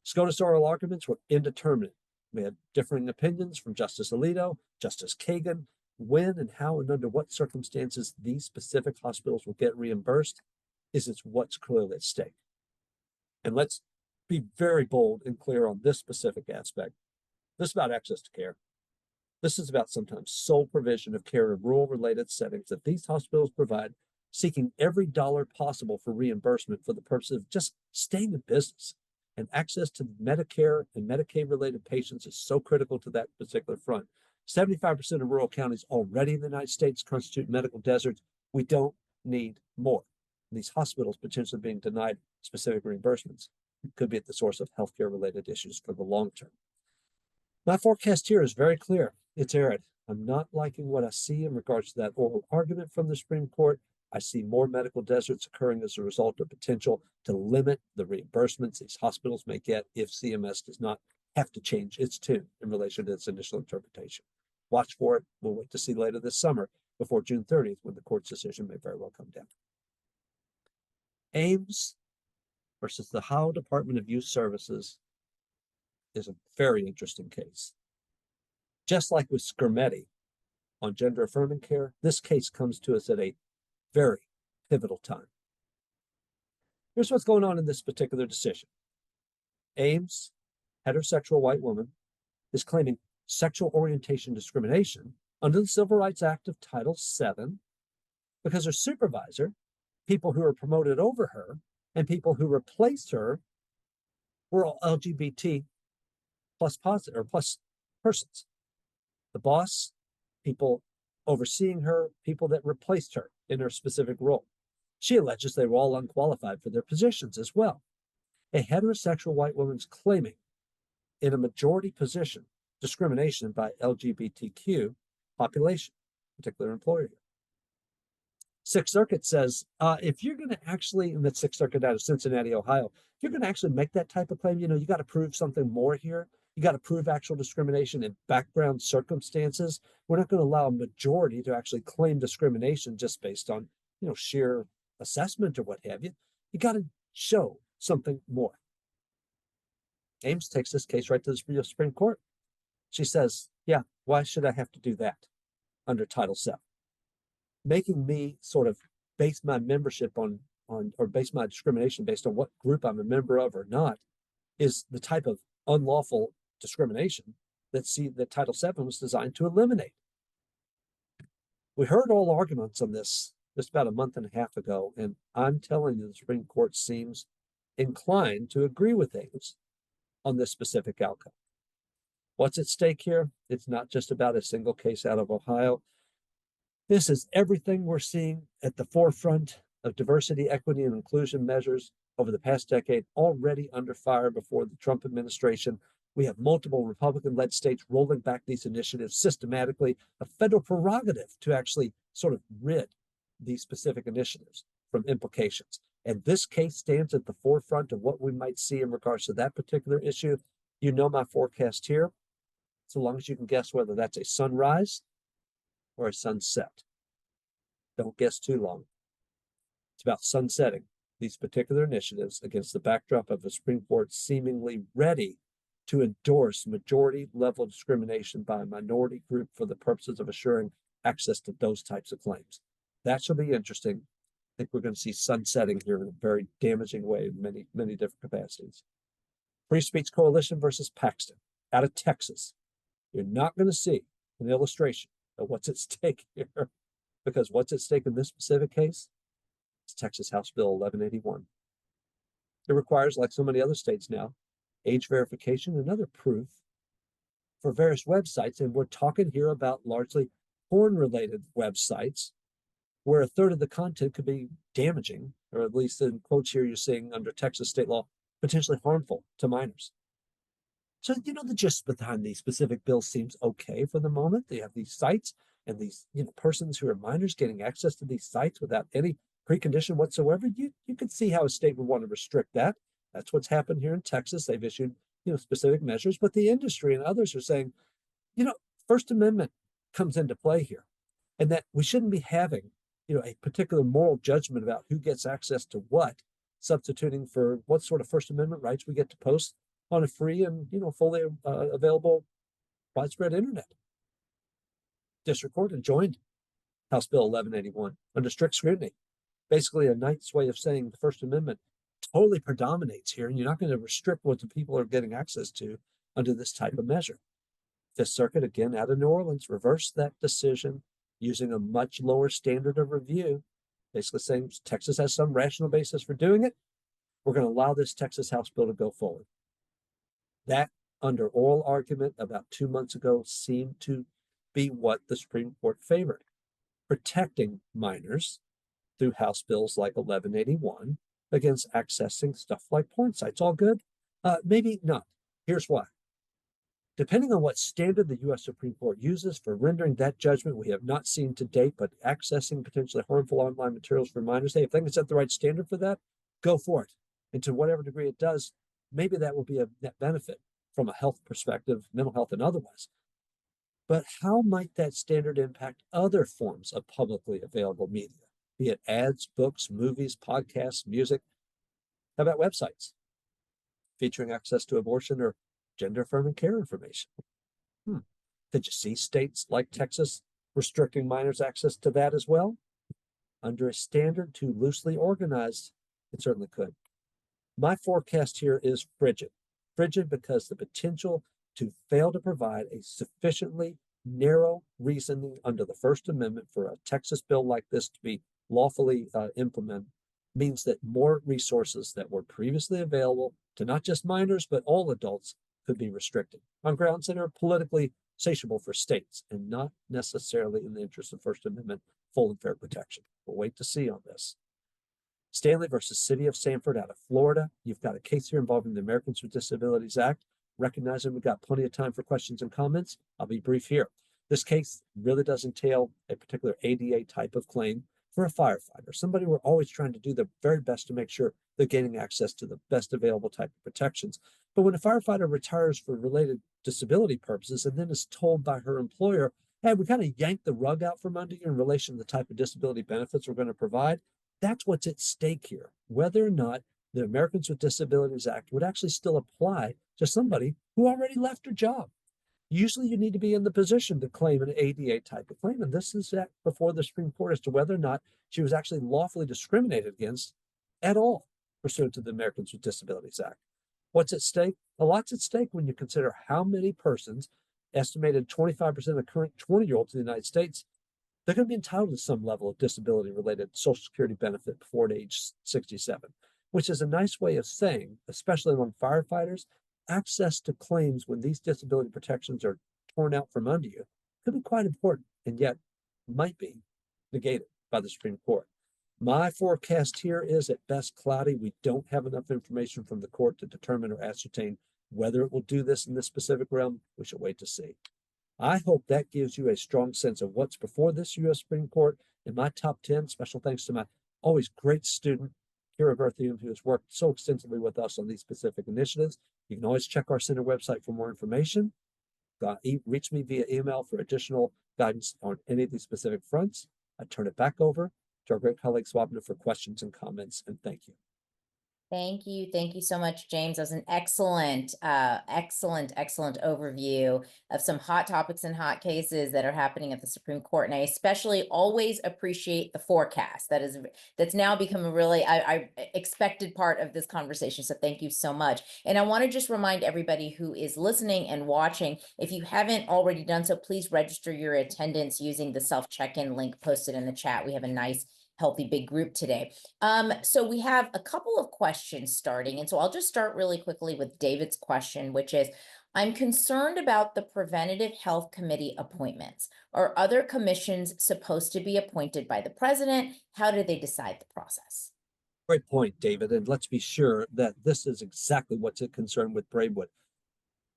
SCOTUS oral arguments were indeterminate. We had differing opinions from Justice Alito, Justice Kagan, when and how and under what circumstances these specific hospitals will get reimbursed is what's clearly at stake. And let's be very bold and clear on this specific aspect. This is about access to care. This is about sometimes sole provision of care in rural related settings that these hospitals provide, seeking every dollar possible for reimbursement for the purpose of just staying in business. And access to Medicare and Medicaid related patients is so critical to that particular front. 75% of rural counties already in the United States constitute medical deserts. We don't need more. These hospitals potentially being denied specific reimbursements could be at the source of healthcare related issues for the long term. My forecast here is very clear. It's arid. I'm not liking what I see in regards to that oral argument from the Supreme Court. I see more medical deserts occurring as a result of potential to limit the reimbursements these hospitals may get if CMS does not have to change its tune in relation to its initial interpretation. Watch for it. We'll wait to see later this summer before June 30th, when the court's decision may very well come down. Ames versus the Ohio Department of Youth Services is a very interesting case. Just like with Skermeti on gender affirming care, this case comes to us at a very pivotal time. Here's what's going on in this particular decision. Ames, heterosexual white woman, is claiming sexual orientation discrimination under the Civil Rights Act of Title VII because her supervisor, people who were promoted over her, and people who replaced her were all LGBT plus positive or plus persons. The boss, people overseeing her, people that replaced her in her specific role. She alleges they were all unqualified for their positions as well. A heterosexual white woman's claiming in a majority position discrimination by LGBTQ population, particular employer. Sixth Circuit says, if you're going to actually, in the Sixth Circuit out of Cincinnati, Ohio, if you're going to actually make that type of claim, you got to prove something more here. You got to prove actual discrimination in background circumstances. We're not going to allow a majority to actually claim discrimination just based on, sheer assessment or what have you. You got to show something more. Ames takes this case right to the Supreme Court. She says, yeah, why should I have to do that under Title VII? Making me sort of base my membership on or base my discrimination based on what group I'm a member of or not is the type of unlawful discrimination that Title VII was designed to eliminate. We heard all arguments on this just about a month and a half ago, and I'm telling you, the Supreme Court seems inclined to agree with Ames on this specific outcome. What's at stake here? It's not just about a single case out of Ohio. This is everything we're seeing at the forefront of diversity, equity, and inclusion measures over the past decade already under fire before the Trump administration. We have multiple Republican-led states rolling back these initiatives systematically, a federal prerogative to actually sort of rid these specific initiatives from implications. And this case stands at the forefront of what we might see in regards to that particular issue. You know my forecast here, so long as you can guess whether that's a sunrise or a sunset. Don't guess too long. It's about sunsetting these particular initiatives against the backdrop of a Supreme Court seemingly ready to endorse majority-level discrimination by a minority group for the purposes of assuring access to those types of claims. That should be interesting. I think we're going to see sunsetting here in a very damaging way in many, many different capacities. Free Speech Coalition versus Paxton out of Texas. You're not going to see an illustration of what's at stake here, because what's at stake in this specific case is Texas House Bill 1181. It requires, like so many other states now, age verification and other proof for various websites. And we're talking here about largely porn-related websites where a third of the content could be damaging, or at least in quotes here you're seeing under Texas state law, potentially harmful to minors. So, the gist behind these specific bills seems okay for the moment. They have these sites and these, persons who are minors getting access to these sites without any precondition whatsoever. You could see how a state would want to restrict that. That's what's happened here in Texas. They've issued, specific measures, but the industry and others are saying, First Amendment comes into play here, and that we shouldn't be having, a particular moral judgment about who gets access to what, substituting for what sort of First Amendment rights we get to post on a free and, fully available widespread internet. District Court enjoined House Bill 1181 under strict scrutiny. Basically a nice way of saying the First Amendment totally predominates here, and you're not going to restrict what the people are getting access to under this type of measure. Fifth Circuit, again, out of New Orleans, reversed that decision using a much lower standard of review, basically saying Texas has some rational basis for doing it. We're going to allow this Texas House bill to go forward. That, under oral argument about 2 months ago, seemed to be what the Supreme Court favored, protecting minors through House bills like 1181 against accessing stuff like porn sites. All good? Maybe not. Here's why. Depending on what standard the U.S. Supreme Court uses for rendering that judgment, we have not seen to date, but accessing potentially harmful online materials for minors, hey, if they can set the right standard for that, go for it. And to whatever degree it does, maybe that will be a net benefit from a health perspective, mental health and otherwise. But how might that standard impact other forms of publicly available media, be it ads, books, movies, podcasts, music? How about websites featuring access to abortion or gender-affirming care information? Did you see states like Texas restricting minors' access to that as well? Under a standard too loosely organized, it certainly could. My forecast here is frigid. Frigid because the potential to fail to provide a sufficiently narrow reasoning under the First Amendment for a Texas bill like this to be lawfully implemented means that more resources that were previously available to not just minors, but all adults could be restricted on grounds that are politically satiable for states and not necessarily in the interest of First Amendment full and fair protection. We'll wait to see on this. Stanley versus City of Sanford out of Florida. You've got a case here involving the Americans with Disabilities Act. Recognizing we've got plenty of time for questions and comments, I'll be brief here. This case really does entail a particular ADA type of claim for a firefighter, somebody we're always trying to do their very best to make sure they're gaining access to the best available type of protections. But when a firefighter retires for related disability purposes and then is told by her employer, hey, we kind of yanked the rug out from under you in relation to the type of disability benefits we're going to provide, that's what's at stake here, whether or not the Americans with Disabilities Act would actually still apply to somebody who already left her job. Usually you need to be in the position to claim an ADA type of claim, and this is before the Supreme Court as to whether or not she was actually lawfully discriminated against at all pursuant to the Americans with Disabilities Act. What's at stake? A lot's at stake when you consider how many persons, estimated 25% of current 20-year-olds in the United States, they're going to be entitled to some level of disability-related Social Security benefit before age 67, which is a nice way of saying, especially among firefighters, access to claims when these disability protections are torn out from under you could be quite important, and yet might be negated by the Supreme Court. My forecast here is at best cloudy. We don't have enough information from the court to determine or ascertain whether it will do this in this specific realm. We shall wait to see. I hope that gives you a strong sense of what's before this U.S. Supreme Court. In my top 10, special thanks to my always great student, Kira Berthium, who has worked so extensively with us on these specific initiatives. You can always check our center website for more information. Reach me via email for additional guidance on any of these specific fronts. I turn it back over to our great colleague Swapna for questions and comments, and thank you. Thank you. Thank you so much, James. That was an excellent, excellent overview of some hot topics and hot cases that are happening at the Supreme Court. And I especially always appreciate the forecast. That's now become a really I expected part of this conversation. So thank you so much. And I want to just remind everybody who is listening and watching, if you haven't already done so, please register your attendance using the self-check-in link posted in the chat. We have a nice healthy big group today. So we have a couple of questions starting. And so I'll just start really quickly with David's question, which is, I'm concerned about the Preventative Health Committee appointments. Are other commissions supposed to be appointed by the president? How do they decide the process? Great point, David. And let's be sure that this is exactly what's a concern with Braidwood.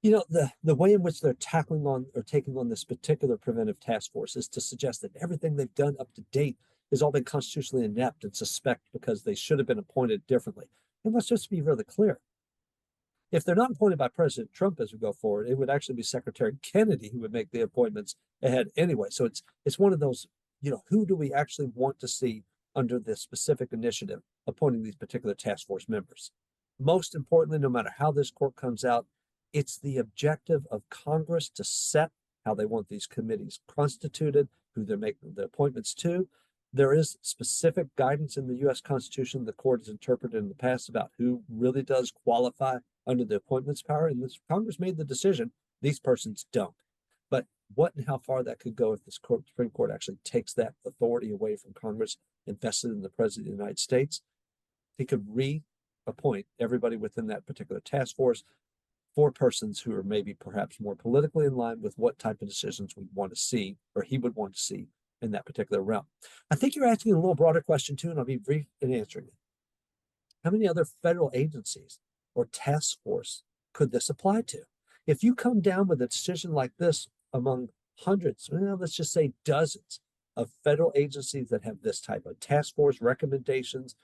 You know, the way in which they're tackling on or taking on this particular preventive task force is to suggest that everything they've done up to date has all been constitutionally inept and suspect because they should have been appointed differently. And let's just be really clear. If they're not appointed by President Trump as we go forward, it would actually be Secretary Kennedy who would make the appointments ahead anyway. So it's one of those, who do we actually want to see under this specific initiative appointing these particular task force members? Most importantly, no matter how this court comes out, it's the objective of Congress to set how they want these committees constituted, who they're making the appointments to. There is specific guidance in the U.S. Constitution the court has interpreted in the past about who really does qualify under the appointments power. And this Congress made the decision, these persons don't. But what and how far that could go if this Supreme Court actually takes that authority away from Congress and vested in the President of the United States, he could reappoint everybody within that particular task force for persons who are maybe perhaps more politically in line with what type of decisions we want to see or he would want to see in that particular realm. I think you're asking a little broader question too, and I'll be brief in answering it. How many other federal agencies or task force could this apply to? If you come down with a decision like this among hundreds, let's just say dozens of federal agencies that have this type of task force recommendations,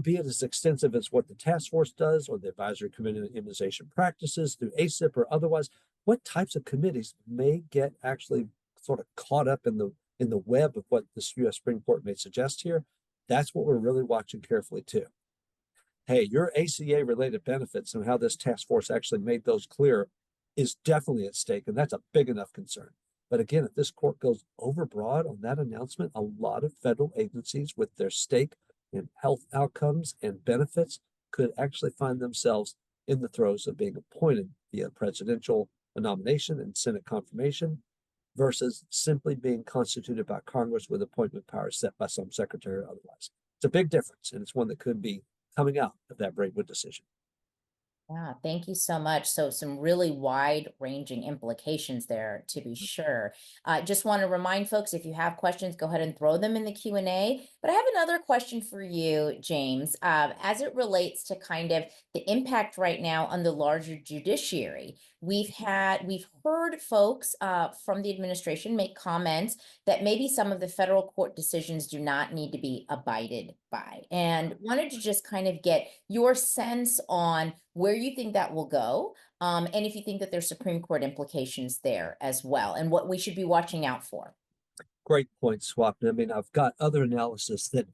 be it as extensive as what the task force does or the Advisory Committee on Immunization Practices through ACIP or otherwise, what types of committees may get actually sort of caught up in the web of what the U.S. Supreme Court may suggest here? That's what we're really watching carefully too. Hey, your ACA related benefits and how this task force actually made those clear is definitely at stake, and that's a big enough concern. But again, if this court goes overbroad on that announcement, a lot of federal agencies with their stake in health outcomes and benefits could actually find themselves in the throes of being appointed via presidential nomination and Senate confirmation versus simply being constituted by Congress with appointment powers set by some secretary or otherwise. It's a big difference, and it's one that could be coming out of that Braidwood decision. Yeah, thank you so much. So some really wide-ranging implications there, to be sure. Just want to remind folks, if you have questions, go ahead and throw them in the Q&A. But I have another question for you, James, as it relates to kind of the impact right now on the larger judiciary. We've heard folks from the administration make comments that maybe some of the federal court decisions do not need to be abided by, and wanted to just kind of get your sense on where you think that will go, and if you think that there's Supreme Court implications there as well, and what we should be watching out for. Great point, Swapna. I mean, I've got other analysis that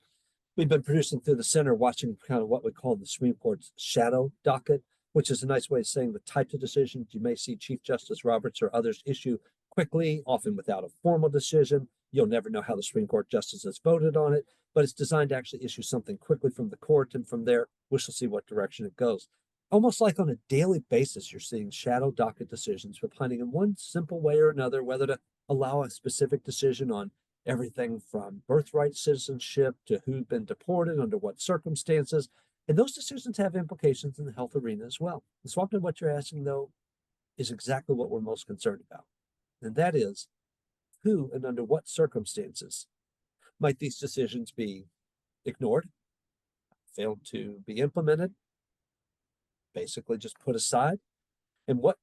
we've been producing through the center, watching kind of what we call the Supreme Court's shadow docket, which is a nice way of saying the types of decisions you may see Chief Justice Roberts or others issue quickly, often without a formal decision. You'll never know how the Supreme Court justices voted on it, but it's designed to actually issue something quickly from the court, and from there, we shall see what direction it goes. Almost like on a daily basis, you're seeing shadow docket decisions finding in one simple way or another whether to allow a specific decision on everything from birthright citizenship to who's been deported, under what circumstances. And those decisions have implications in the health arena as well. And so often what you're asking, though, is exactly what we're most concerned about. And that is, who and under what circumstances might these decisions be ignored, failed to be implemented, basically just put aside. And what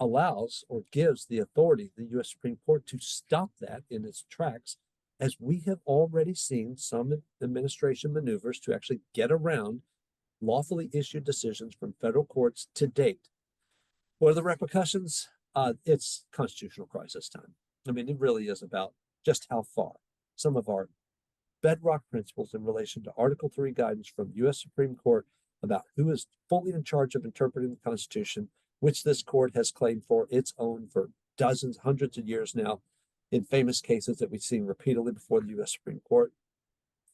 allows or gives the authority, the U.S. Supreme Court, to stop that in its tracks, as we have already seen some administration maneuvers to actually get around lawfully issued decisions from federal courts to date. What are the repercussions? It's constitutional crisis time. I mean, it really is about just how far some of our bedrock principles in relation to Article 3 guidance from U.S. Supreme Court about who is fully in charge of interpreting the Constitution, which this court has claimed for its own for dozens, hundreds of years now, in famous cases that we've seen repeatedly before the U.S. Supreme Court.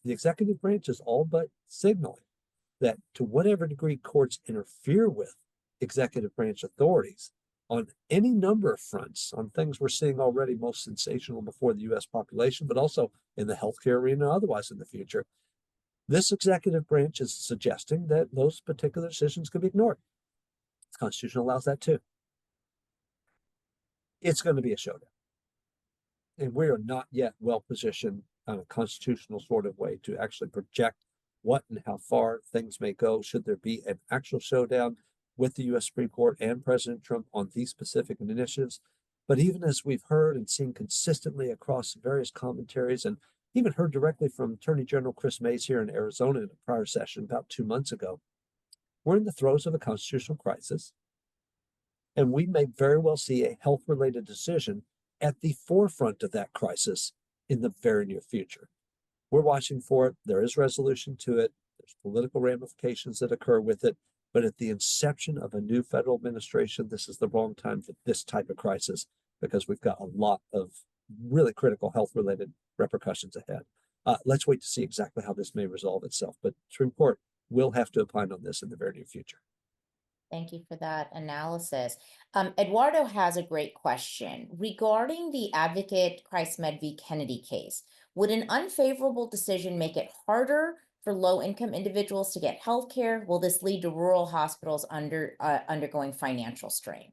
The executive branch is all but signaling that to whatever degree courts interfere with executive branch authorities on any number of fronts, on things we're seeing already most sensational before the U.S. population, but also in the healthcare arena, otherwise in the future, this executive branch is suggesting that those particular decisions can be ignored. The Constitution allows that too. It's going to be a showdown. And we are not yet well positioned on a constitutional sort of way to actually project what and how far things may go should there be an actual showdown with the U.S. Supreme Court and President Trump on these specific initiatives. But even as we've heard and seen consistently across various commentaries, and even heard directly from Attorney General Chris Mays here in Arizona in a prior session about 2 months ago, we're in the throes of a constitutional crisis. And we may very well see a health-related decision at the forefront of that crisis in the very near future. We're watching for it. There is resolution to it. There's political ramifications that occur with it. But at the inception of a new federal administration, this is the wrong time for this type of crisis, because we've got a lot of really critical health-related repercussions ahead. Let's wait to see exactly how this may resolve itself. But Supreme Court will have to opine on this in the very near future. Thank you for that analysis. Eduardo has a great question regarding the Advocate Christ-Med v. Kennedy case. Would an unfavorable decision make it harder for low-income individuals to get health care? Will this lead to rural hospitals undergoing financial strain?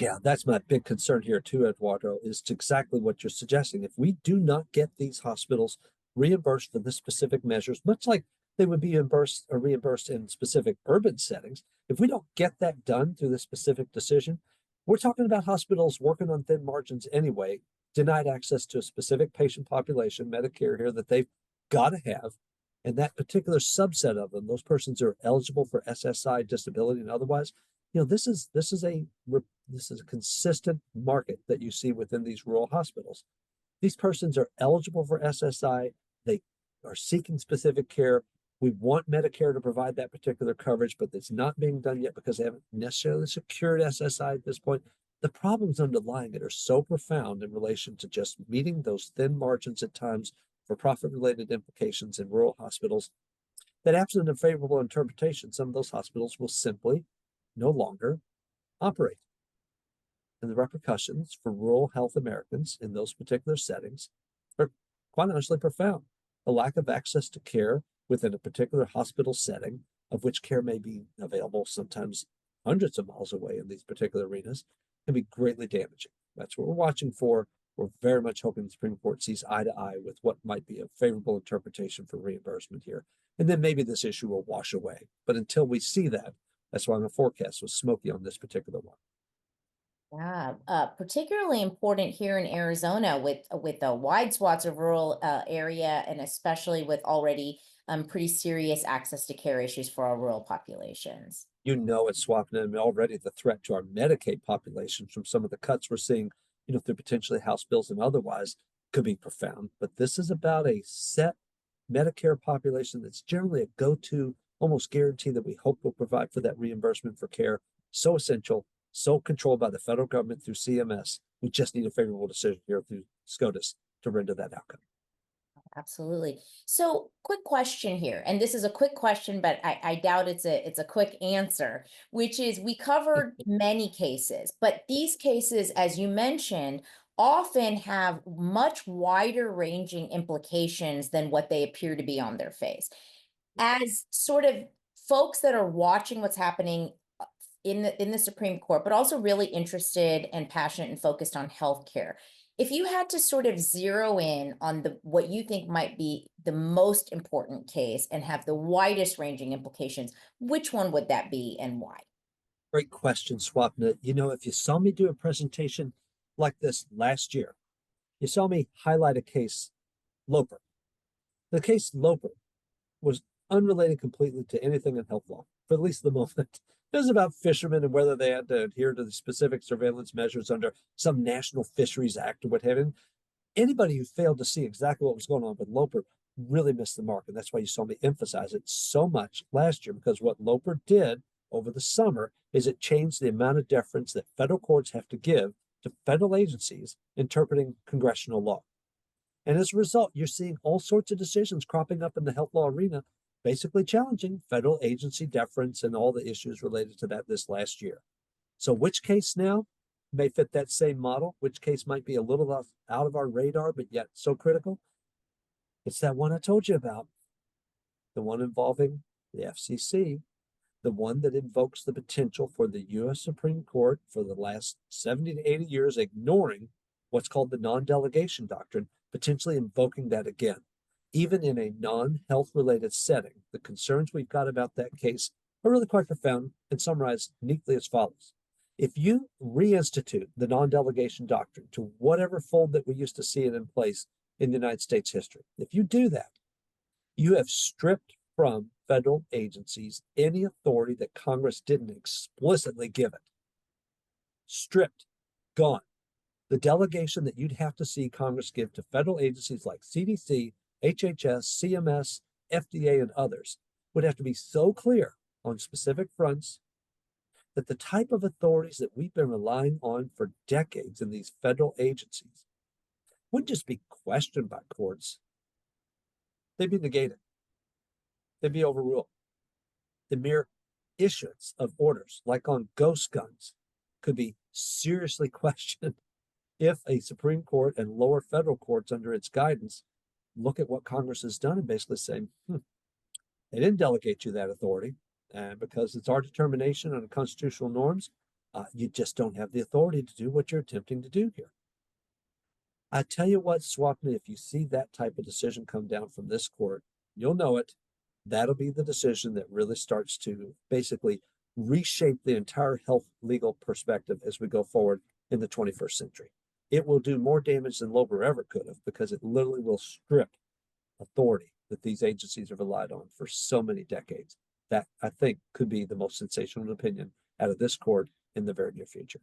Yeah, that's my big concern here too, Eduardo, is exactly what you're suggesting. If we do not get these hospitals reimbursed for the specific measures, much like they would be reimbursed in specific urban settings, if we don't get that done through this specific decision, we're talking about hospitals working on thin margins anyway, denied access to a specific patient population, Medicare here, that they've got to have. And that particular subset of them, those persons are eligible for SSI, disability, and otherwise. This is a consistent market that you see within these rural hospitals. These persons are eligible for SSI. They are seeking specific care. We want Medicare to provide that particular coverage, but it's not being done yet because they haven't necessarily secured SSI at this point. The problems underlying it are so profound in relation to just meeting those thin margins at times for profit-related implications in rural hospitals that, absent a favorable interpretation, some of those hospitals will simply no longer operate. And the repercussions for rural health Americans in those particular settings are quite honestly profound. The lack of access to care within a particular hospital setting, of which care may be available sometimes hundreds of miles away in these particular arenas, can be greatly damaging. That's what we're watching for. We're very much hoping the Supreme Court sees eye to eye with what might be a favorable interpretation for reimbursement here. And then maybe this issue will wash away. But until we see that, that's why my forecast was smoky on this particular one. Yeah, particularly important here in Arizona with the wide swaths of rural area, and especially with already pretty serious access to care issues for our rural populations. It's Swapna, and already the threat to our Medicaid population from some of the cuts we're seeing, through potentially House bills and otherwise, could be profound. But this is about a set Medicare population that's generally a go-to, almost guarantee that we hope will provide for that reimbursement for care. So essential, so controlled by the federal government through CMS. We just need a favorable decision here through SCOTUS to render that outcome. Absolutely. So, quick question here, and this is a quick question, but I doubt it's a quick answer, which is we covered many cases, but these cases, as you mentioned, often have much wider ranging implications than what they appear to be on their face. As sort of folks that are watching what's happening in the Supreme Court, but also really interested and passionate and focused on healthcare, If you had to sort of zero in on the what you think might be the most important case and have the widest ranging implications, which one would that be and why? Great question, Swapna. You know, if you saw me do a presentation like this last year, you saw me highlight a case, Loper. The case Loper was unrelated completely to anything in health law, for at least the moment. It was about fishermen and whether they had to adhere to the specific surveillance measures under some National Fisheries Act or what have you. Anybody who failed to see exactly what was going on with Loper really missed the mark. And that's why you saw me emphasize it so much last year, because what Loper did over the summer is it changed the amount of deference that federal courts have to give to federal agencies interpreting congressional law. And as a result, you're seeing all sorts of decisions cropping up in the health law arena, basically challenging federal agency deference and all the issues related to that this last year. So which case now may fit that same model? Which case might be a little out of our radar, but yet so critical? It's that one I told you about, the one involving the FCC, the one that invokes the potential for the U.S. Supreme Court for the last 70 to 80 years ignoring what's called the non-delegation doctrine, potentially invoking that again. Even in a non-health related setting, the concerns we've got about that case are really quite profound and summarized neatly as follows. If you reinstitute the non-delegation doctrine to whatever fold that we used to see it in place in the United States history, if you do that, you have stripped from federal agencies any authority that Congress didn't explicitly give it. Stripped, gone. The delegation that you'd have to see Congress give to federal agencies like CDC, HHS, CMS, FDA, and others would have to be so clear on specific fronts that the type of authorities that we've been relying on for decades in these federal agencies wouldn't just be questioned by courts, they'd be negated, they'd be overruled. The mere issuance of orders, like on ghost guns, could be seriously questioned if a Supreme Court and lower federal courts under its guidance look at what Congress has done and basically say, they didn't delegate you that authority, and because it's our determination on constitutional norms, you just don't have the authority to do what you're attempting to do here. I tell you what, Swapna, if you see that type of decision come down from this court, you'll know it. That'll be the decision that really starts to basically reshape the entire health legal perspective as we go forward in the 21st century. It will do more damage than Loper ever could have, because it literally will strip authority that these agencies have relied on for so many decades. That, I think, could be the most sensational opinion out of this court in the very near future.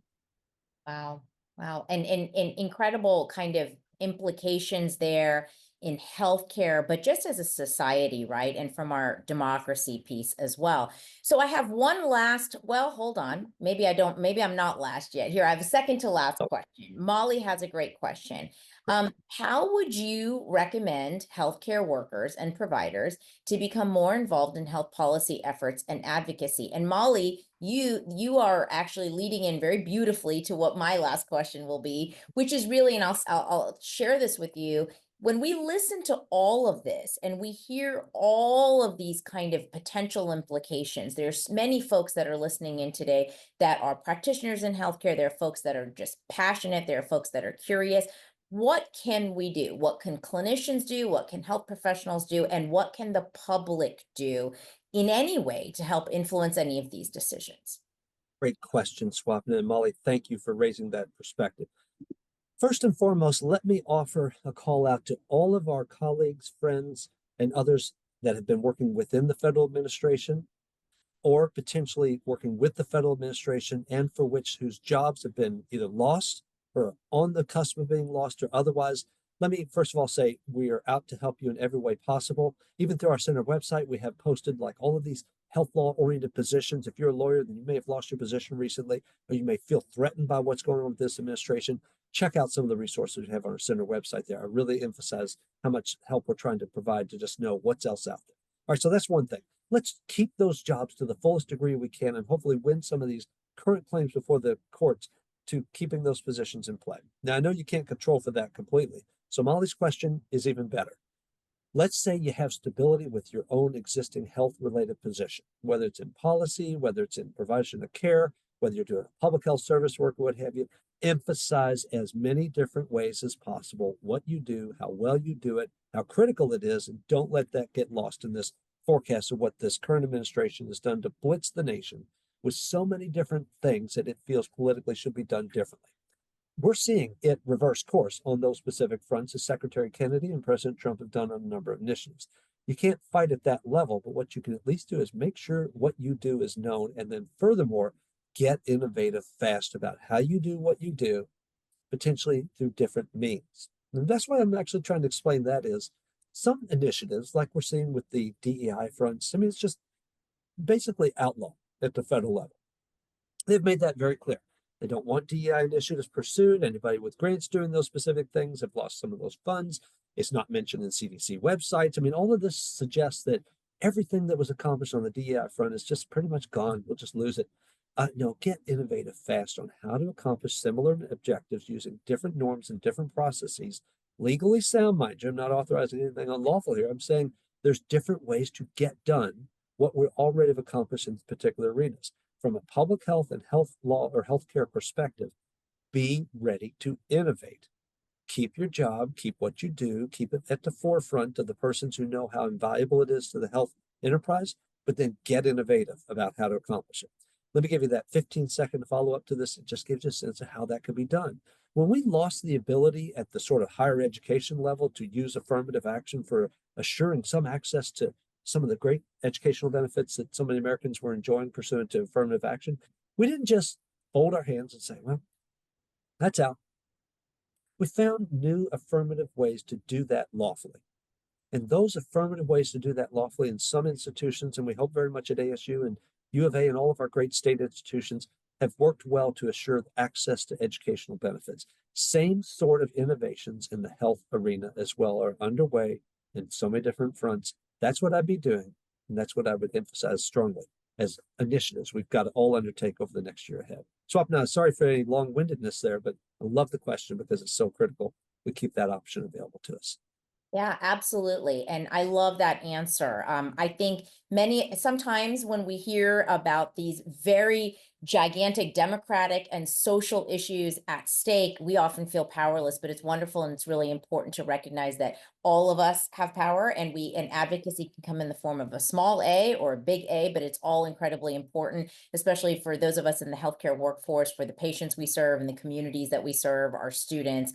Wow. Wow. And incredible kind of implications there in healthcare, but just as a society, right? And from our democracy piece as well. So I have one last, well, hold on. Maybe I don't, maybe I'm not last yet. Here, I have a second to last Oh, question. Molly has a great question. How would you recommend healthcare workers and providers to become more involved in health policy efforts and advocacy? And Molly, you are actually leading in very beautifully to what my last question will be, which is really, and I'll share this with you. When we listen to all of this and we hear all of these kind of potential implications, there's many folks that are listening in today that are practitioners in healthcare. There are folks that are just passionate. There are folks that are curious. What can we do? What can clinicians do? What can health professionals do? And what can the public do in any way to help influence any of these decisions? great question, Swapna. And Molly, thank you for raising that perspective. First and foremost, let me offer a call out to all of our colleagues, friends, and others that have been working within the federal administration or potentially working with the federal administration and for which whose jobs have been either lost or on the cusp of being lost or otherwise. Let me first of all say we are out to help you in every way possible. Even through our center website, we have posted like all of these health law oriented positions. If you're a lawyer, then you may have lost your position recently, or you may feel threatened by what's going on with this administration. Check out some of the resources we have on our center website there. I really emphasize how much help we're trying to provide to just know what's else out there. All right, so that's one thing. Let's keep those jobs to the fullest degree we can and hopefully win some of these current claims before the courts to keeping those positions in play. Now, I know you can't control for that completely. So Molly's question is even better. Let's say you have stability with your own existing health-related position, whether it's in policy, whether it's in provision of care, whether you're doing public health service work or what have you. Emphasize as many different ways as possible what you do, how well you do it, how critical it is, and don't let that get lost in this forecast of what this current administration has done to blitz the nation with so many different things that it feels politically should be done differently. We're seeing it reverse course on those specific fronts, as Secretary Kennedy and President Trump have done on a number of initiatives. You can't fight at that level, but what you can at least do is make sure what you do is known, and then furthermore, get innovative fast about how you do what you do, potentially through different means. And that's why I'm actually trying to explain that is some initiatives, like we're seeing with the DEI fronts, I mean, it's just basically outlaw at the federal level. They've made that very clear. They don't want DEI initiatives pursued. Anybody with grants doing those specific things have lost some of those funds. It's not mentioned in CDC websites. I mean, all of this suggests that everything that was accomplished on the DEI front is just pretty much gone. We'll just lose it. No, get innovative fast on how to accomplish similar objectives using different norms and different processes. Legally sound, mind you. I'm not authorizing anything unlawful here. I'm saying there's different ways to get done what we already have accomplished in particular arenas. From a public health and health law or healthcare perspective, be ready to innovate. Keep your job, keep what you do, keep it at the forefront of the persons who know how invaluable it is to the health enterprise, but then get innovative about how to accomplish it. Let me give you that 15-second follow up to this. It just gives you a sense of how that could be done. When we lost the ability at the sort of higher education level to use affirmative action for assuring some access to some of the great educational benefits that so many Americans were enjoying pursuant to affirmative action, we didn't just fold our hands and say, well, that's out. We found new affirmative ways to do that lawfully. And those affirmative ways to do that lawfully in some institutions, and we hope very much at ASU and U of A and all of our great state institutions, have worked well to assure access to educational benefits. Same sort of innovations in the health arena as well are underway in so many different fronts. That's what I'd be doing, and that's what I would emphasize strongly as initiatives we've got to all undertake over the next year ahead. Swapna, sorry for any long-windedness there, but I love the question because it's so critical. We keep that option available to us. Yeah, absolutely. And I love that answer. I think sometimes when we hear about these very gigantic democratic and social issues at stake, we often feel powerless, but it's wonderful and it's really important to recognize that all of us have power and advocacy can come in the form of a small A or a big A, but it's all incredibly important, especially for those of us in the healthcare workforce, for the patients we serve and the communities that we serve, our students,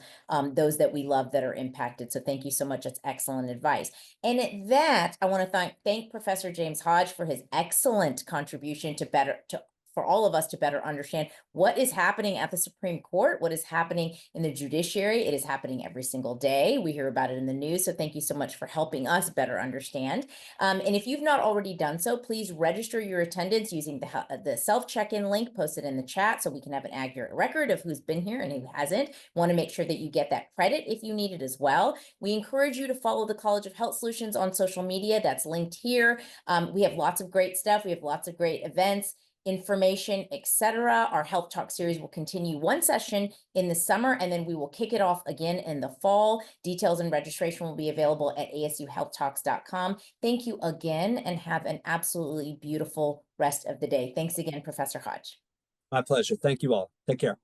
those that we love that are impacted. So thank you so much. That's excellent advice. And at that, I want to thank Professor James Hodge for his excellent contribution for all of us to better understand what is happening at the Supreme Court, what is happening in the judiciary. It is happening every single day. We hear about it in the news. So thank you so much for helping us better understand. And if you've not already done so, please register your attendance using the self-check-in link posted in the chat so we can have an accurate record of who's been here and who hasn't. Want to make sure that you get that credit if you need it as well. We encourage you to follow the College of Health Solutions on social media. That's linked here. We have lots of great stuff. We have lots of great events, information, etc. Our Health Talk series will continue one session in the summer, and then we will kick it off again in the fall. Details and registration will be available at asuhealthtalks.com. Thank you again, and have an absolutely beautiful rest of the day. Thanks again, Professor Hodge. My pleasure. Thank you all. Take care.